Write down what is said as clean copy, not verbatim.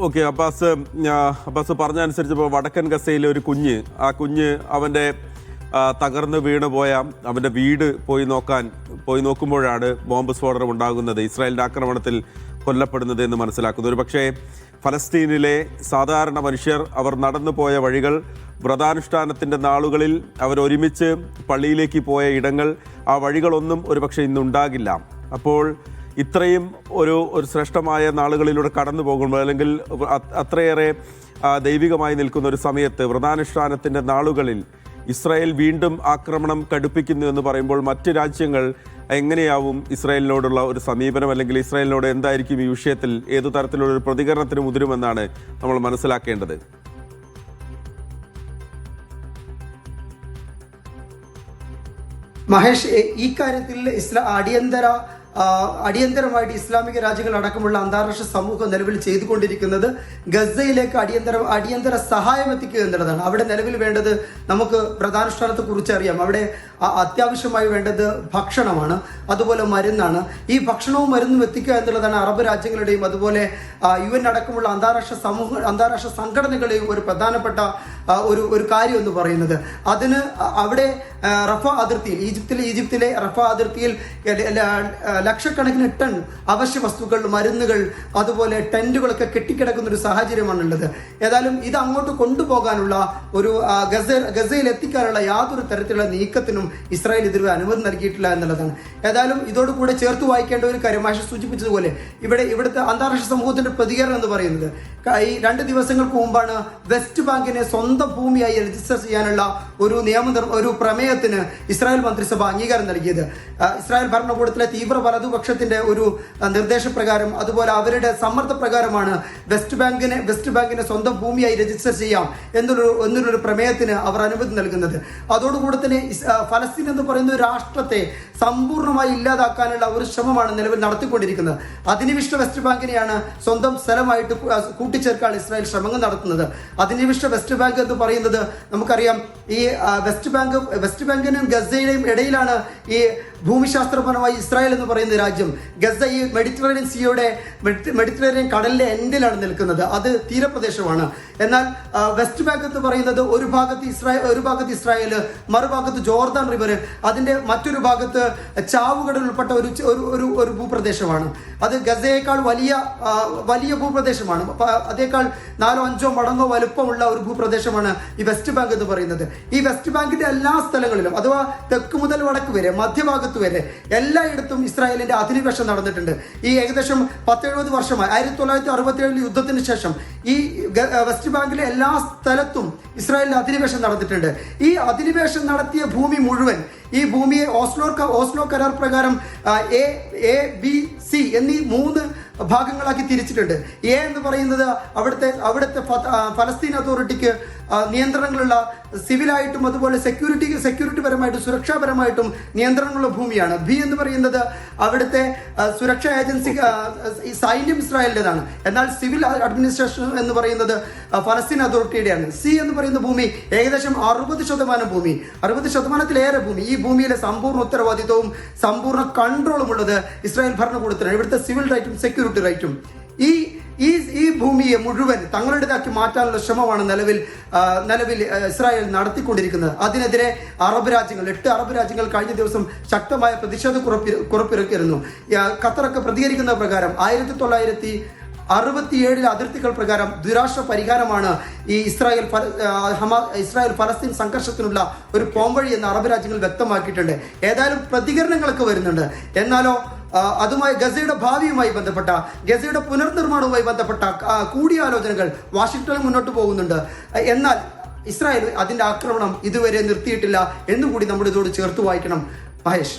Okay, Abbas പറഞ്ഞ അനുസരിച്ചപ്പോൾ വടക്കൻ ഗസയിലെ ഒരു കുഞ്ഞ്, ആ കുഞ്ഞ് അവൻ്റെ തകർന്ന് വീണ് പോയ അവൻ്റെ വീട് പോയി നോക്കുമ്പോഴാണ് ബോംബ് സ്ഫോടനം ഉണ്ടാകുന്നത്, ഇസ്രായേലിൻ്റെ ആക്രമണത്തിൽ കൊല്ലപ്പെടുന്നത് എന്ന് മനസ്സിലാക്കുന്നത്. ഒരു പക്ഷേ ഫലസ്തീനിലെ സാധാരണ മനുഷ്യർ അവർ നടന്നു പോയ വഴികൾ, വ്രതാനുഷ്ഠാനത്തിൻ്റെ നാളുകളിൽ അവരൊരുമിച്ച് പള്ളിയിലേക്ക് പോയ ഇടങ്ങൾ, ആ വഴികളൊന്നും ഒരുപക്ഷെ ഇന്നുണ്ടാകില്ല. അപ്പോൾ ഇത്രയും ഒരു ശ്രേഷ്ഠമായ നാളുകളിലൂടെ കടന്നു പോകുമ്പോൾ, അല്ലെങ്കിൽ അത്രയേറെ ദൈവികമായി നിൽക്കുന്ന ഒരു സമയത്ത്, വ്രതാനുഷ്ഠാനത്തിൻ്റെ നാളുകളിൽ ഇസ്രായേൽ വീണ്ടും ആക്രമണം കടുപ്പിക്കുന്നു എന്ന് പറയുമ്പോൾ മറ്റ് രാജ്യങ്ങൾ എങ്ങനെയാവും ഇസ്രായേലിനോടുള്ള ഒരു സമീപനം, അല്ലെങ്കിൽ ഇസ്രായേലിനോട് എന്തായിരിക്കും ഈ വിഷയത്തിൽ ഏതു തരത്തിലുള്ള ഒരു പ്രതികരണത്തിന് മുതിരുമെന്നാണ് നമ്മൾ മനസ്സിലാക്കേണ്ടത്. മഹേഷ്, ഈ കാര്യത്തിൽ അടിയന്തരമായിട്ട് ഇസ്ലാമിക രാജ്യങ്ങൾ അടക്കമുള്ള അന്താരാഷ്ട്ര സമൂഹം നിലവിൽ ചെയ്തുകൊണ്ടിരിക്കുന്നത് ഗസയിലേക്ക് അടിയന്തര സഹായം എത്തിക്കുക എന്നുള്ളതാണ്. അവിടെ നിലവിൽ വേണ്ടത്, നമുക്ക് പ്രധാനുഷ്ഠാനത്തെ കുറിച്ച് അറിയാം, അവിടെ അത്യാവശ്യമായി വേണ്ടത് ഭക്ഷണമാണ്, അതുപോലെ മരുന്നാണ്. ഈ ഭക്ഷണവും മരുന്നും എത്തിക്കുക എന്നുള്ളതാണ് അറബ് രാജ്യങ്ങളുടെയും അതുപോലെ UN അടക്കമുള്ള അന്താരാഷ്ട്ര സംഘടനകളുടെയും ഒരു പ്രധാനപ്പെട്ട ഒരു കാര്യം എന്ന് പറയുന്നത്. അതിന് അവിടെ റഫ അതിർത്തിയിൽ, ഈജിപ്തിലെ റഫ അതിർത്തിയിൽ ലക്ഷക്കണക്കിന് ടൺ അവശ്യ വസ്തുക്കൾ, മരുന്നുകൾ, അതുപോലെ ടെന്റുകളൊക്കെ കെട്ടിക്കിടക്കുന്ന ഒരു സാഹചര്യമാണുള്ളത്. ഏതായാലും ഇത് അങ്ങോട്ട് കൊണ്ടുപോകാനുള്ള ഒരു ഗസയിൽ എത്തിക്കാനുള്ള യാതൊരു തരത്തിലുള്ള നീക്കത്തിനും ഇസ്രായേൽ ഇതുവരെ അനുമതി നൽകിയിട്ടില്ല എന്നുള്ളതാണ്. ഏതായാലും ഇതോടുകൂടെ ചേർത്ത് വായിക്കേണ്ട ഒരു കാര്യം, മാഷ് സൂചിപ്പിച്ചതുപോലെ ഇവിടുത്തെ അന്താരാഷ്ട്ര സമൂഹത്തിന്റെ പ്രതികരണം എന്ന് പറയുന്നത്, ഈ 2 ദിവസങ്ങൾക്ക് മുമ്പാണ് വെസ്റ്റ് ബാങ്കിനെ സ്വന്തം ഭൂമിയായി രജിസ്റ്റർ ചെയ്യാനുള്ള ഒരു പ്രമേയത്തിന് ഇസ്രായേൽ മന്ത്രിസഭ അംഗീകാരം നൽകിയത്. ഇസ്രായേൽ ഭരണകൂടത്തിലെ തീവ്ര വലതുപക്ഷത്തിന്റെ ഒരു നിർദ്ദേശപ്രകാരം, അതുപോലെ അവരുടെ സമ്മർദ്ദപ്രകാരമാണ് വെസ്റ്റ് ബാങ്കിനെ സ്വന്തം ഭൂമിയായി രജിസ്റ്റർ ചെയ്യാം എന്നൊരു പ്രമേയത്തിന് അവർ അനുമതി നൽകുന്നത്. അതോടുകൂടെ തന്നെ ഫലസ്തീൻ എന്ന് പറയുന്ന ഒരു രാഷ്ട്രത്തെ സമ്പൂർണ്ണമായി ഇല്ലാതാക്കാനുള്ള ഒരു ശ്രമമാണ് നിലവിൽ നടത്തിക്കൊണ്ടിരിക്കുന്നത്. അധിനിവിഷ്ട വെസ്റ്റ് ബാങ്കിനെയാണ് സ്വന്തം സ്ഥലമായിട്ട് കൂട്ടിച്ചേർക്കാൻ ഇസ്രായേൽ ശ്രമങ്ങൾ നടത്തുന്നത്. അധിനിവിഷ്ട വെസ്റ്റ് ബാങ്ക് എന്ന് പറയുന്നത് നമുക്കറിയാം, ഈ വെസ്റ്റ് ബാങ്കിനും ഗസയുടെയും ഇടയിലാണ് ഈ ഭൂമിശാസ്ത്രപരമായി ഇസ്രായേൽ എന്ന് പറയുന്ന രാജ്യം. ഗസ ഈ മെഡിറ്ററേനിയൻ കടലിന്റെ എൻഡിലാണ് നിൽക്കുന്നത്, അത് തീരപ്രദേശമാണ്. എന്നാൽ വെസ്റ്റ് ബാങ്ക് എന്ന് പറയുന്നത് ഒരു ഭാഗത്ത് ഇസ്രായേൽ, മറുഭാഗത്ത് ജോർദാൻ റിവർ, അതിന്റെ മറ്റൊരു ഭാഗത്ത് ചാവുകടൽ ഉൾപ്പെട്ട ഒരു ഭൂപ്രദേശമാണ്. അത് ഗസയേക്കാൾ വലിയ ഭൂപ്രദേശമാണ്. അതേക്കാൾ 4-5 മടങ്ങോ വലുപ്പമുള്ള ഒരു ഭൂപ്രദേശമാണ് ഈ വെസ്റ്റ് ബാങ്ക് എന്ന് പറയുന്നത്. ഈ വെസ്റ്റ് ബാങ്കിന്റെ എല്ലാ സ്ഥലങ്ങളിലും, അഥവാ തെക്ക് മുതൽ വടക്ക് വരെ, മധ്യഭാഗത്ത് വരെ എല്ലായിടത്തും ഇസ്രായേലിന്റെ അധിനിവേശം നടന്നിട്ടുണ്ട്. ഈ ഏകദേശം 10-70 വർഷമായി, 1967 യുദ്ധത്തിന് ശേഷം ഈ വെസ്റ്റ് ബാങ്കിലെ എല്ലാ സ്ഥലത്തും ഇസ്രായേലിന്റെ അധിനിവേശം നടന്നിട്ടുണ്ട്. ഈ അധിനിവേശം നടത്തിയ ഭൂമി മുഴുവൻ, ഈ ഭൂമിയെ ഓസ്ലോ കരാർ പ്രകാരം A-B-C എന്നീ 3 ഭാഗങ്ങളാക്കി തിരിച്ചിട്ടുണ്ട്. എ എന്ന് പറയുന്നത് അവിടുത്തെ ഫലസ്തീൻ അതോറിറ്റിക്ക് നിയന്ത്രണങ്ങളുള്ള സിവിലായിട്ടും അതുപോലെ സെക്യൂരിറ്റി പരമായിട്ടും സുരക്ഷാപരമായിട്ടും നിയന്ത്രണങ്ങളുള്ള ഭൂമിയാണ്. ബി എന്ന് പറയുന്നത് അവിടുത്തെ സുരക്ഷാ ഏജൻസി, സൈന്യം ഇസ്രായേലിൻ്റെതാണ്. എന്നാൽ സിവിൽ അഡ്മിനിസ്ട്രേഷൻ എന്ന് പറയുന്നത് ഫലസ്തീൻ അതോറിറ്റിയുടെയാണ്. സി എന്ന് പറയുന്ന ഭൂമി ഏകദേശം 60% ഭൂമി, 60%-ലേറെ ഭൂമി, ഈ ഭൂമിയിലെ സമ്പൂർണ്ണ ഉത്തരവാദിത്വവും സമ്പൂർണ്ണ കൺട്രോളും ഉള്ളത് ഇസ്രായേൽ ഭരണകൂടത്തിനാണ്. ഇവിടുത്തെ സിവിൽ റൈറ്റും സെക്യൂരിറ്റി റൈറ്റും ഈ ഭൂമിയെ മുഴുവൻ തങ്ങളുടേതാക്കി മാറ്റാനുള്ള ശ്രമമാണ് നിലവിൽ ഇസ്രായേൽ നടത്തിക്കൊണ്ടിരിക്കുന്നത്. അതിനെതിരെ 8 അറബ് രാജ്യങ്ങൾ കഴിഞ്ഞ ദിവസം ശക്തമായ പ്രതിഷേധക്കുറിപ്പിറക്കിയിരുന്നു. ഖത്തറൊക്കെ പ്രതികരിക്കുന്ന പ്രകാരം 1967 അതിർത്തികൾ പ്രകാരം ദ്വിരാഷ്ട്ര പരിഹാരമാണ് ഈ ഇസ്രായേൽ ഫലസ്തീൻ സംഘർഷത്തിനുള്ള ഒരു പോംവഴി എന്ന് അറബ് രാജ്യങ്ങൾ വ്യക്തമാക്കിയിട്ടുണ്ട്. ഏതായാലും പ്രതികരണങ്ങളൊക്കെ വരുന്നുണ്ട്. എന്നാലോ അതുമായി ഗസയുടെ ഭാവിയുമായി ബന്ധപ്പെട്ട, ഗസയുടെ പുനർനിർമ്മാണവുമായി ബന്ധപ്പെട്ട കൂടിയാലോചനകൾ വാഷിംഗ്ടണിൽ മുന്നോട്ട് പോകുന്നുണ്ട്. എന്നാൽ ഇസ്രായേൽ അതിന്റെ ആക്രമണം ഇതുവരെ നിർത്തിയിട്ടില്ല എന്നുകൂടി നമ്മൾ ഇതോട് ചേർത്ത് വായിക്കണം. മഹേഷ്.